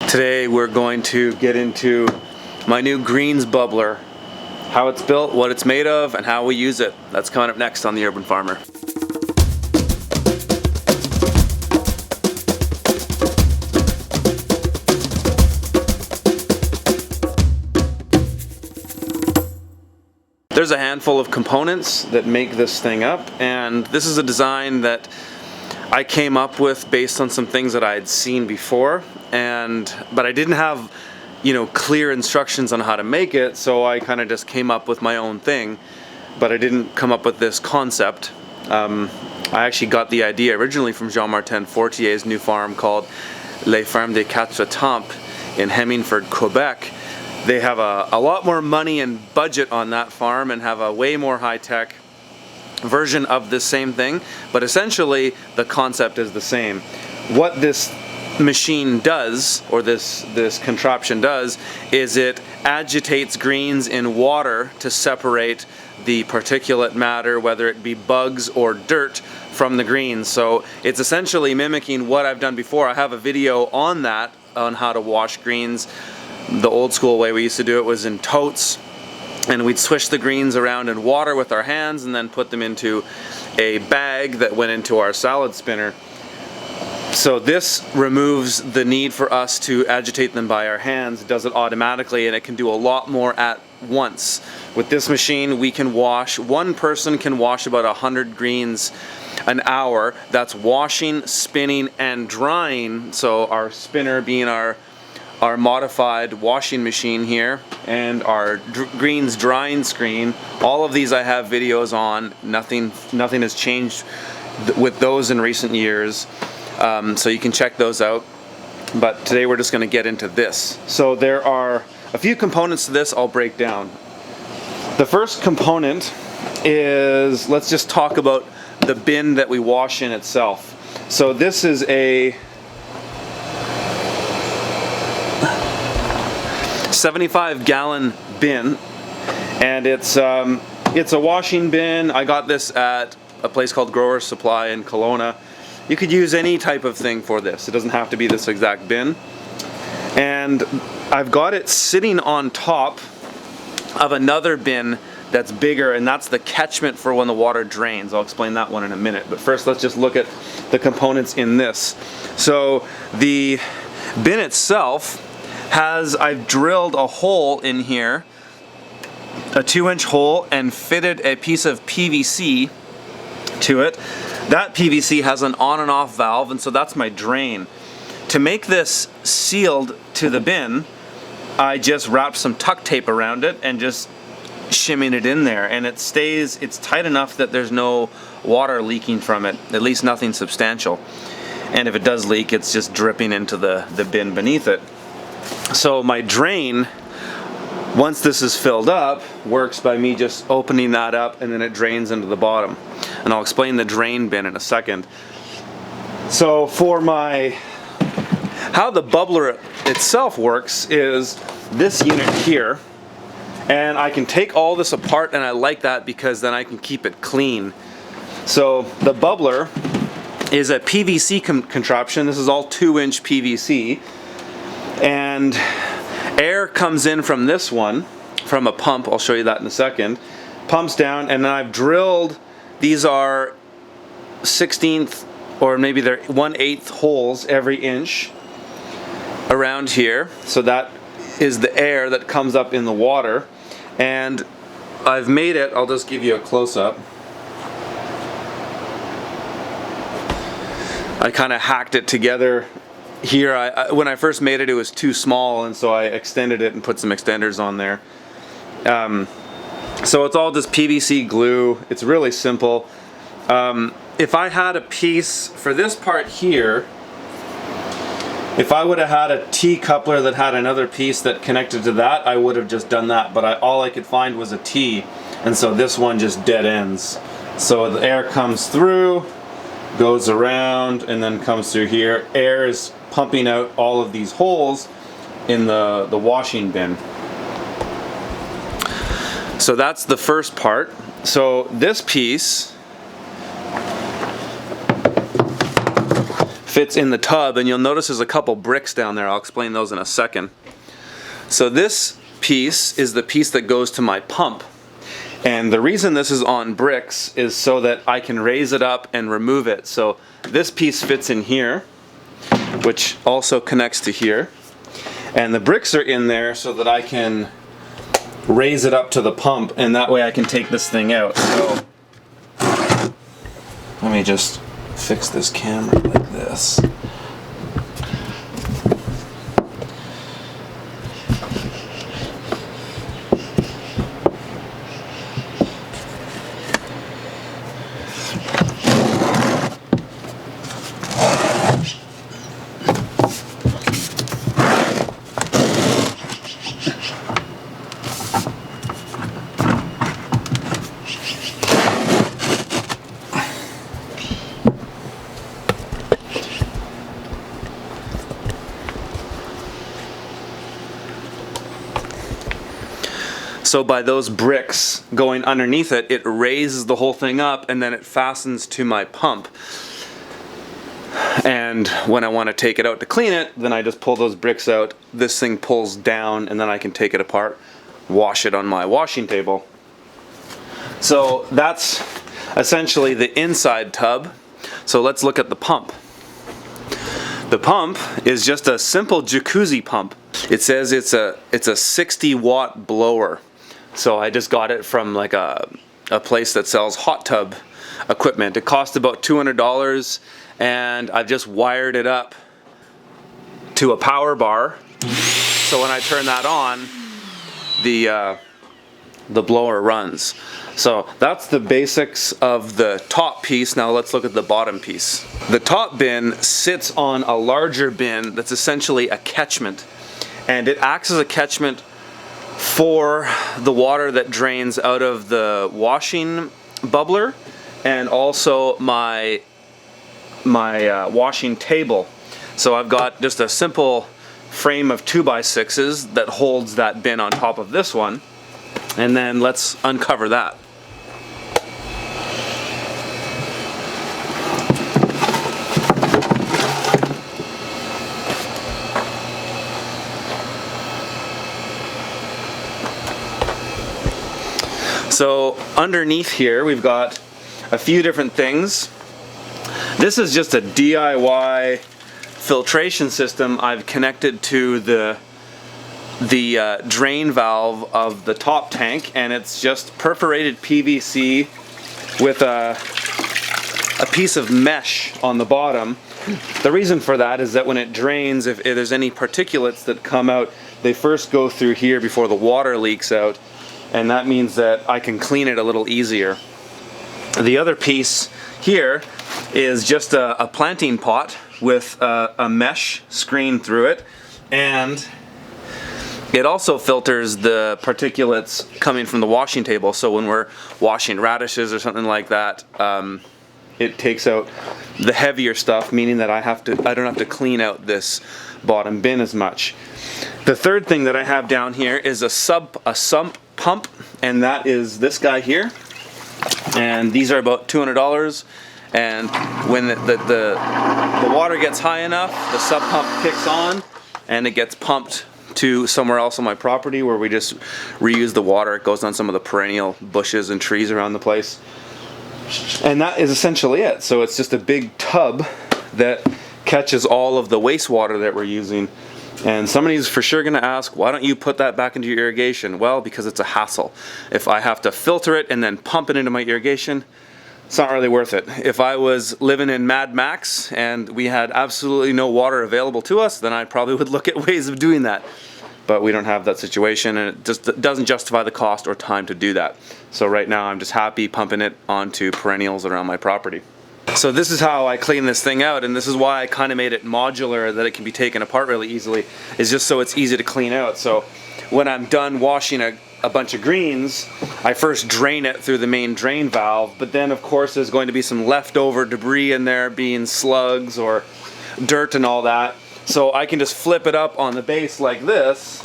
Today we're going to get into my new greens bubbler, how it's built, what it's made of, and how we use it. That's coming up next on The Urban Farmer. There's a handful of components that make this thing up, and this is a design that I came up with based on some things that I had seen before, but I didn't have, clear instructions on how to make it, so I kind of just came up with my own thing, but I didn't come up with this concept. I actually got the idea originally from Jean-Martin Fortier's new farm called Les Fermes des Quatre Temps in Hemingford, Quebec. They have a lot more money and budget on that farm and have a way more high-tech version of the same thing, but essentially the concept is the same. What this machine does, or this contraption does, is it agitates greens in water to separate the particulate matter, whether it be bugs or dirt, from the greens. So it's essentially mimicking what I've done before. I have a video on that, on how to wash greens. The old school way we used to do it was in totes, and we'd swish the greens around in water with our hands and then put them into a bag that went into our salad spinner. So this removes the need for us to agitate them by our hands. It does it automatically, and it can do a lot more at once. With this machine, one person can wash about 100 greens an hour. That's washing, spinning, and drying. So our spinner being our modified washing machine here, and our greens drying screen. All of these I have videos on. Nothing has changed with those in recent years, so you can check those out. But today we're just going to get into this. So there are a few components to this I'll break down. The first component is, let's just talk about the bin that we wash in itself. So this is a 75-gallon bin, and it's a washing bin. I got this at a place called Growers Supply in Kelowna. You could use any type of thing for this. It doesn't have to be this exact bin. And I've got it sitting on top of another bin that's bigger, and that's the catchment for when the water drains. I'll explain that one in a minute. But first, let's just look at the components in this. So the bin itself I've drilled a hole in here, a 2-inch hole, and fitted a piece of PVC to it. That PVC has an on and off valve, and so that's my drain. To make this sealed to the bin, I just wrapped some tuck tape around it and just shimmied it in there, and it's tight enough that there's no water leaking from it, at least nothing substantial. And if it does leak, it's just dripping into the bin beneath it. So my drain, once this is filled up, works by me just opening that up, and then it drains into the bottom. And I'll explain the drain bin in a second. So for how the bubbler itself works is this unit here, and I can take all this apart, and I like that because then I can keep it clean. So the bubbler is a PVC contraption. This is all 2-inch PVC. And air comes in from this one, from a pump. I'll show you that in a second. Pumps down, and then I've drilled, these are 16th or maybe they're 1/8 holes every inch around here. So that is the air that comes up in the water. And I've made it, I'll just give you a close-up. I kind of hacked it together. Here, when I first made it, it was too small, and so I extended it and put some extenders on there. So it's all just PVC glue. It's really simple. If I had a piece for this part here, if I would have had a T-coupler that had another piece that connected to that, I would have just done that, but all I could find was a T, and so this one just dead ends. So the air comes through, goes around, and then comes through here. Air is pumping out all of these holes in the washing bin. So that's the first part. So this piece fits in the tub, and you'll notice there's a couple bricks down there. I'll explain those in a second. So this piece is the piece that goes to my pump. And the reason this is on bricks is so that I can raise it up and remove it. So this piece fits in here, which also connects to here. And the bricks are in there so that I can raise it up to the pump, and that way I can take this thing out. So let me just fix this camera like this. So by those bricks going underneath it, it raises the whole thing up, and then it fastens to my pump. And when I want to take it out to clean it, then I just pull those bricks out. This thing pulls down, and then I can take it apart, wash it on my washing table. So that's essentially the inside tub. So let's look at the pump. The pump is just a simple jacuzzi pump. It says it's a 60-watt blower. So I just got it from like a place that sells hot tub equipment. It cost about $200, and I've just wired it up to a power bar. So when I turn that on, the blower runs. So that's the basics of the top piece. Now let's look at the bottom piece. The top bin sits on a larger bin that's essentially a catchment, and it acts as a catchment for the water that drains out of the washing bubbler, and also my washing table. So I've got just a simple frame of 2x6s that holds that bin on top of this one, and then let's uncover that. So underneath here we've got a few different things. This is just a DIY filtration system I've connected to the drain valve of the top tank, and it's just perforated PVC with a piece of mesh on the bottom. The reason for that is that when it drains, if there's any particulates that come out, they first go through here before the water leaks out, and that means that I can clean it a little easier. The other piece here is just a planting pot with a mesh screen through it, and it also filters the particulates coming from the washing table. So when we're washing radishes or something like that, it takes out the heavier stuff, meaning that I don't have to clean out this bottom bin as much. The third thing that I have down here is a sump pump, and that is this guy here, and these are about $200. And when the water gets high enough, the sump pump kicks on and it gets pumped to somewhere else on my property where we just reuse the water. It goes on some of the perennial bushes and trees around the place, and that is essentially it. So it's just a big tub that catches all of the wastewater that we're using. And somebody's for sure going to ask, why don't you put that back into your irrigation? Well, because it's a hassle. If I have to filter it and then pump it into my irrigation, it's not really worth it. If I was living in Mad Max and we had absolutely no water available to us, then I probably would look at ways of doing that. But we don't have that situation, and it just doesn't justify the cost or time to do that. So right now I'm just happy pumping it onto perennials around my property. So this is how I clean this thing out, and this is why I kind of made it modular, that it can be taken apart really easily, is just so it's easy to clean out. So when I'm done washing a bunch of greens, I first drain it through the main drain valve, but then of course there's going to be some leftover debris in there, being slugs or dirt and all that. So I can just flip it up on the base like this,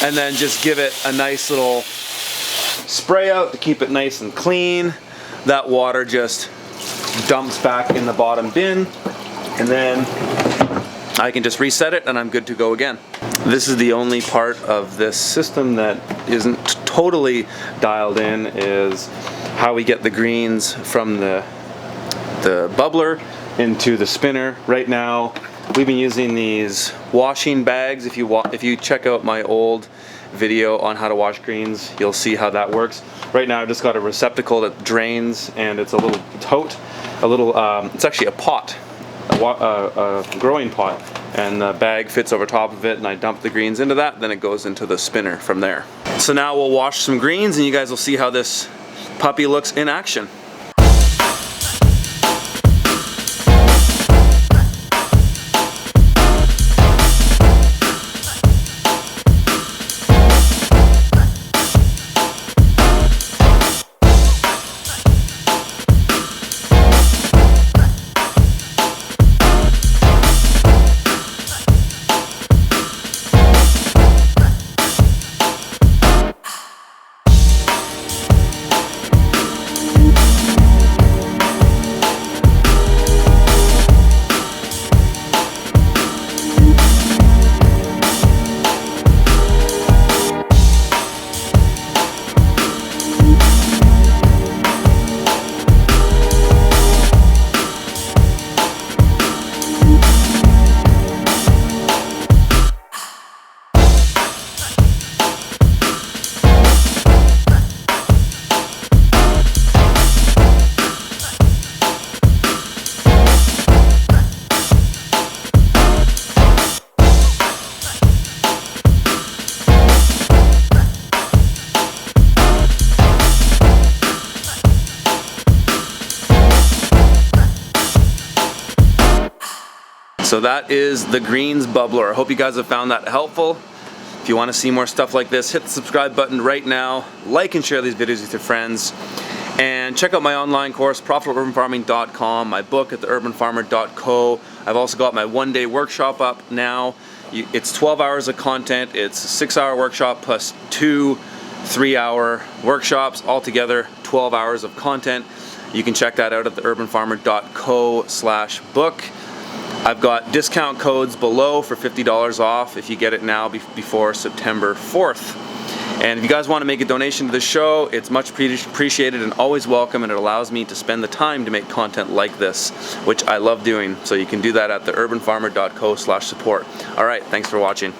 and then just give it a nice little spray out to keep it nice and clean. That water just dumps back in the bottom bin, and then I can just reset it and I'm good to go again. This is the only part of this system that isn't totally dialed in, is how we get the greens from the bubbler into the spinner. Right now we've been using these washing bags. If you check out my old video on how to wash greens, you'll see how that works. Right now I've just got a receptacle that drains, and it's a little tote, it's actually a pot, a growing pot, and the bag fits over top of it, and I dump the greens into that, then it goes into the spinner from there. So now we'll wash some greens and you guys will see how this puppy looks in action. So that is the greens bubbler. I hope you guys have found that helpful. If you want to see more stuff like this, hit the subscribe button right now. Like and share these videos with your friends. And check out my online course, profitableurbanfarming.com, my book at theurbanfarmer.co. I've also got my one-day workshop up now. It's 12 hours of content. It's a 6-hour workshop plus 2 3-hour workshops, altogether 12 hours of content. You can check that out at theurbanfarmer.co/book. I've got discount codes below for $50 off if you get it now before September 4th. And if you guys want to make a donation to the show, it's much appreciated and always welcome, and it allows me to spend the time to make content like this, which I love doing. So you can do that at theurbanfarmer.co/support. All right, thanks for watching.